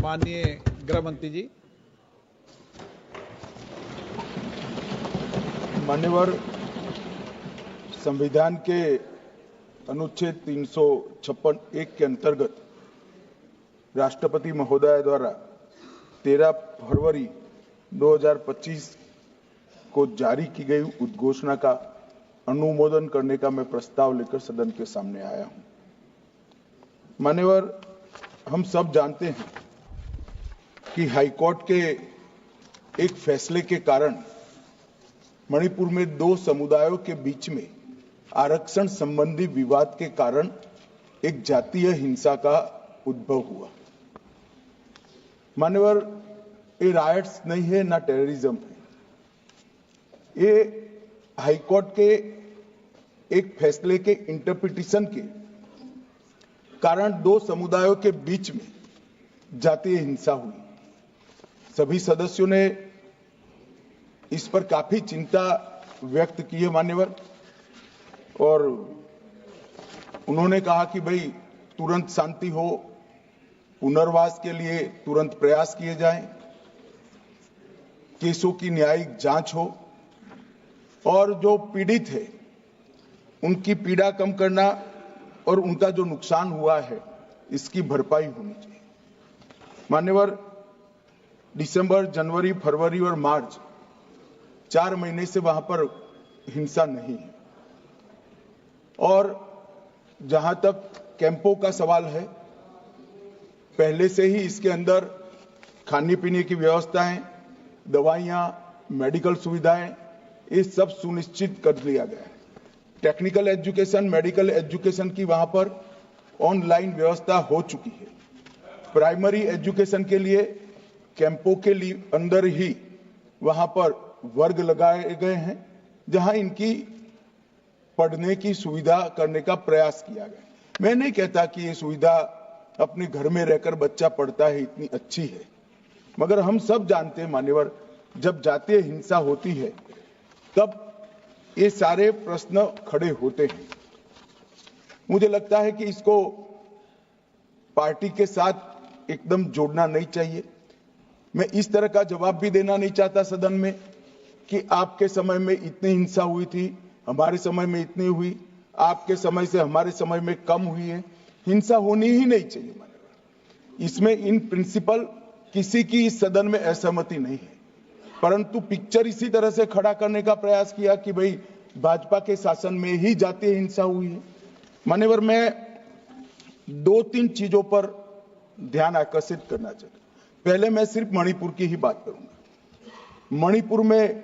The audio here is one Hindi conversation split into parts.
माननीय गृह मंत्री जी। मान्यवर, संविधान के अनुच्छेद 356(1) के अंतर्गत राष्ट्रपति महोदय द्वारा 13 फरवरी 2025 को जारी की गई उद्घोषणा का अनुमोदन करने का मैं प्रस्ताव लेकर सदन के सामने आया हूं। मान्यवर, हम सब जानते हैं कि हाईकोर्ट के एक फैसले के कारण मणिपुर में दो समुदायों के बीच में आरक्षण संबंधी विवाद के कारण एक जातीय हिंसा का उद्भव हुआ। मान्यवर, ये रायट्स नहीं है ना टेररिज्म है। ये हाईकोर्ट के एक फैसले के इंटरप्रिटेशन के कारण दो समुदायों के बीच में जातीय हिंसा हुई। सभी सदस्यों ने इस पर काफी चिंता व्यक्त की है मान्यवर, और उन्होंने कहा कि भाई तुरंत शांति हो, पुनर्वास के लिए तुरंत प्रयास किए जाएं, केसों की न्यायिक जांच हो और जो पीड़ित है उनकी पीड़ा कम करना और उनका जो नुकसान हुआ है इसकी भरपाई होनी चाहिए। मान्यवर, दिसंबर, जनवरी, फरवरी और मार्च 4 महीने से वहां पर हिंसा नहीं है। और जहां तक कैंपों का सवाल है, पहले से ही इसके अंदर खाने पीने की व्यवस्थाएं, दवाइयां, मेडिकल सुविधाएं, ये सब सुनिश्चित कर लिया गया है। टेक्निकल एजुकेशन, मेडिकल एजुकेशन की वहां पर ऑनलाइन व्यवस्था हो चुकी है। प्राइमरी एजुकेशन के लिए कैंपों के लिए अंदर ही वहां पर वर्ग लगाए गए हैं, जहां इनकी पढ़ने की सुविधा करने का प्रयास किया गया। मैं नहीं कहता कि ये सुविधा अपने घर में रहकर बच्चा पढ़ता है इतनी अच्छी है, मगर हम सब जानते हैं मान्यवर, जब जातीय हिंसा होती है तब ये सारे प्रश्न खड़े होते हैं। मुझे लगता है कि इसको पार्टी के साथ एकदम जोड़ना नहीं चाहिए। मैं इस तरह का जवाब भी देना नहीं चाहता सदन में कि आपके समय में इतनी हिंसा हुई थी, हमारे समय में इतनी हुई, आपके समय से हमारे समय में कम हुई है। हिंसा होनी ही नहीं चाहिए। इसमें इन प्रिंसिपल किसी की इस सदन में असहमति नहीं है, परंतु पिक्चर इसी तरह से खड़ा करने का प्रयास किया कि भाई भाजपा के शासन में ही जातीय हिंसा हुई है। मान्यवर, मैं 2-3 चीजों पर ध्यान आकर्षित करना चाहता हूं। पहले मैं सिर्फ मणिपुर की ही बात करूंगा। मणिपुर में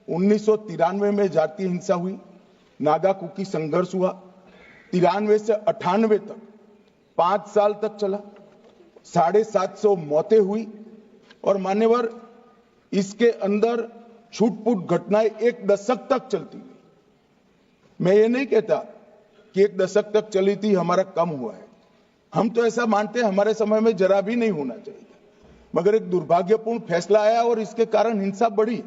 1993 में जातीय हिंसा हुई, नागा कुकी संघर्ष हुआ। 93 से 98 तक 5 साल तक चला, 750 मौतें हुई। और मान्यवर, इसके अंदर छूट-फूट घटनाएं 1 दशक तक चलती गई। मैं ये नहीं कहता कि 1 दशक तक चली थी, हमारा कम हुआ है। हम तो ऐसा मानते हैं हमारे समय में जरा भी नहीं होना चाहिए, मगर एक दुर्भाग्यपूर्ण फैसला आया और इसके कारण हिंसा बढ़ी।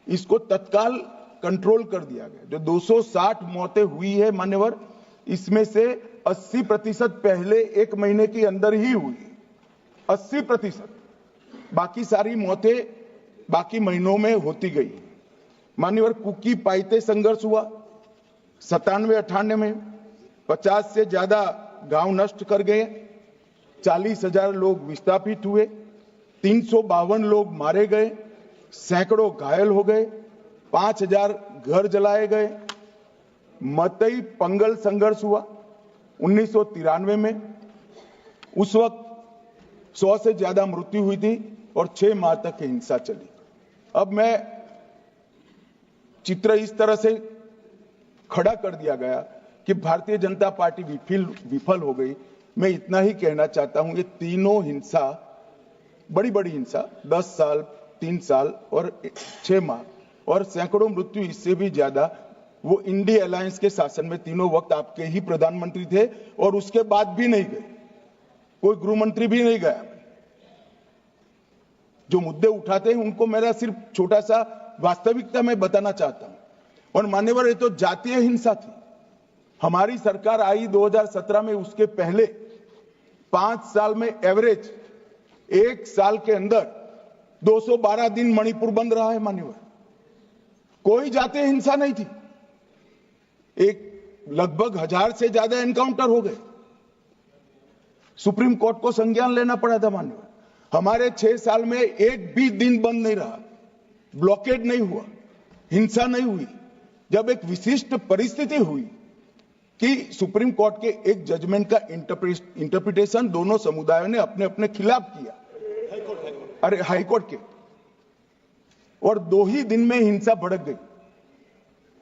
इसको तत्काल कंट्रोल कर दिया गया। जो 260 मौतें हुई है मान्यवर, इसमें से 80% पहले 1 महीने के अंदर ही हुई, 80%। बाकी सारी मौतें बाकी महीनों में होती गई। मान्यवर, कुकी पाइते संघर्ष हुआ 97-98 में, 50 से ज्यादा गांव नष्ट कर गए, 40,000 लोग विस्थापित हुए, 352 लोग मारे गए, सैकड़ों घायल हो गए, 5,000 घर जलाए गए। मतई पंगल संघर्ष हुआ 1993 में। उस वक्त 100 से ज्यादा मृत्यु हुई थी और 6 माह तक हिंसा चली। अब मैं चित्र इस तरह से खड़ा कर दिया गया कि भारतीय जनता पार्टी विफल हो गई। मैं इतना ही कहना चाहता हूं, ये तीनों हिंसा, बड़ी बड़ी हिंसा, 10 साल, 3 साल और 6 माह और सैकड़ों मृत्यु इससे भी ज्यादा, वो इंडी अलायंस के शासन में तीनों वक्त आपके ही प्रधानमंत्री थे और उसके बाद भी नहीं गए, कोई गृह मंत्री भी नहीं गया। जो मुद्दे उठाते हैं उनको मेरा सिर्फ छोटा सा वास्तविकता में बताना चाहता हूं। और मान्यवर, ये तो जातीय हिंसा थी। हमारी सरकार आई 2017 में, उसके पहले 5 साल में एवरेज एक साल के अंदर 212 दिन मणिपुर बंद रहा है मान्यवर, कोई जातीय हिंसा नहीं थी, एक लगभग 1000 से ज्यादा एनकाउंटर हो गए, सुप्रीम कोर्ट को संज्ञान लेना पड़ा था मान्यवर। हमारे 6 साल में एक भी दिन बंद नहीं रहा, ब्लॉकेड नहीं हुआ, हिंसा नहीं हुई। जब एक विशिष्ट परिस्थिति हुई कि सुप्रीम कोर्ट के एक जजमेंट का इंटरप्रिटेशन दोनों समुदायों ने अपने अपने खिलाफ किया, अरे हाईकोर्ट के, और 2 ही दिन में हिंसा भड़क गई।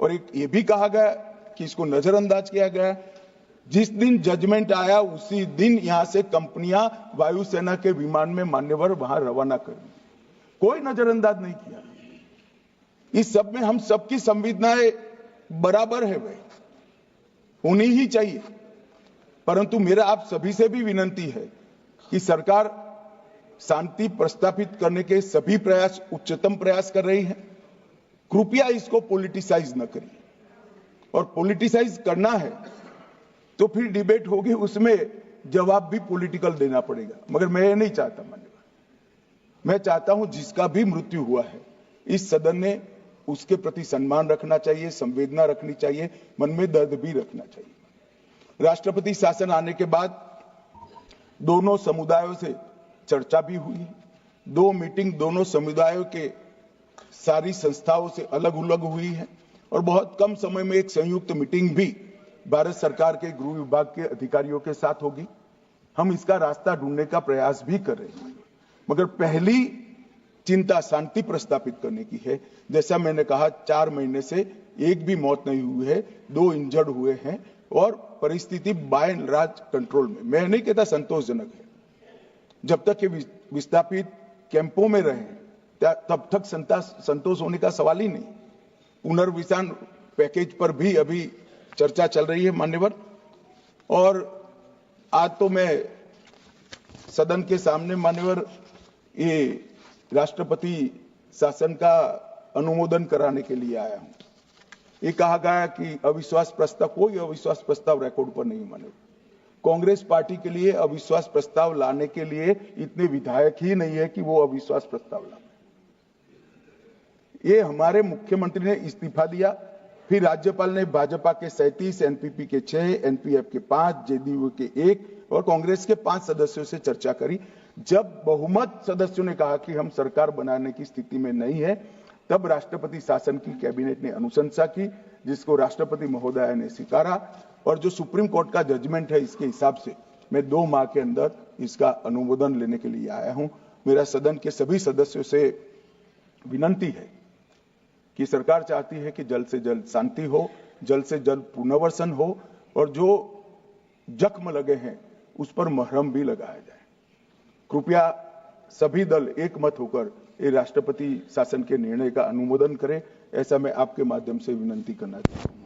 और एक ये भी कहा गया कि इसको नजरअंदाज किया गया, जिस दिन जजमेंट आया उसी दिन यहां से कंपनियां वायुसेना के विमान में मान्यवर वहां रवाना कर दी, कोई नजरअंदाज नहीं किया। इस सब में हम सबकी संवेदनाएं बराबर है, भाई होनी ही चाहिए, परंतु मेरा आप सभी से भी विनती है कि सरकार शांति प्रस्तापित करने के सभी प्रयास, उच्चतम प्रयास कर रही है, कृपया इसको पॉलिटिसाइज न करिए। और पॉलिटिसाइज करना है तो फिर डिबेट होगी, उसमें जवाब भी पॉलिटिकल देना पड़ेगा, मगर मैं ये नहीं चाहता मान्यवर। मैं चाहता हूं जिसका भी मृत्यु हुआ है इस सदन ने उसके प्रति सम्मान रखना चाहिए, संवेदना रखनी चाहिए, मन में दर्द भी रखना चाहिए। राष्ट्रपति शासन आने के बाद दोनों समुदायों से चर्चा भी हुई, 2 मीटिंग दोनों समुदायों के सारी संस्थाओं से अलग अलग हुई है, और बहुत कम समय में एक संयुक्त मीटिंग भी भारत सरकार के गृह विभाग के अधिकारियों के साथ होगी। हम इसका रास्ता ढूंढने का प्रयास भी कर रहे हैं, मगर पहली चिंता शांति प्रस्तापित करने की है। जैसा मैंने कहा 4 महीने से एक भी मौत नहीं हुई है, 2 इंजर्ड हुए हैं, और परिस्थिति बाय एंड लार्ज कंट्रोल में, मैं नहीं कहता संतोषजनक है। जब तक ये विस्थापित कैंपों में रहे तब तक संतोष होने का सवाल ही नहीं। पुनर्विसान पैकेज पर भी अभी चर्चा चल रही है मान्यवर, और आज तो मैं सदन के सामने मान्यवर ये राष्ट्रपति शासन का अनुमोदन कराने के लिए आया हूं। ये कहा गया कि अविश्वास प्रस्ताव, कोई अविश्वास प्रस्ताव रिकॉर्ड पर नहीं मान्यवर। कांग्रेस पार्टी के लिए अविश्वास प्रस्ताव लाने के लिए इतने विधायक ही नहीं है कि वो अविश्वास प्रस्ताव लाए। ये हमारे मुख्यमंत्री ने इस्तीफा दिया, फिर राज्यपाल ने भाजपा के 37, एनपीपी के 6, एनपीएफ के 5, जेडीयू के 1 और कांग्रेस के 5 सदस्यों से चर्चा करी। जब बहुमत सदस्यों ने कहा कि हम सरकार बनाने की स्थिति में नहीं है, तब राष्ट्रपति शासन की कैबिनेट ने अनुशंसा की, जिसको राष्ट्रपति महोदय ने स्वीकारा, और जो सुप्रीम कोर्ट का जजमेंट है इसके हिसाब से मैं 2 माह के अंदर इसका अनुमोदन लेने के लिए आया हूं। मेरा सदन के सभी सदस्यों से विनती है कि सरकार चाहती है कि जल्द से जल्द शांति हो, जल्द से जल्द पुनर्वसन हो, और जो जख्म लगे हैं उस पर मरहम भी लगाया जाए। कृपया सभी दल एकमत होकर ये राष्ट्रपति शासन के निर्णय का अनुमोदन करें, ऐसा मैं आपके माध्यम से विनती करना चाहता हूं।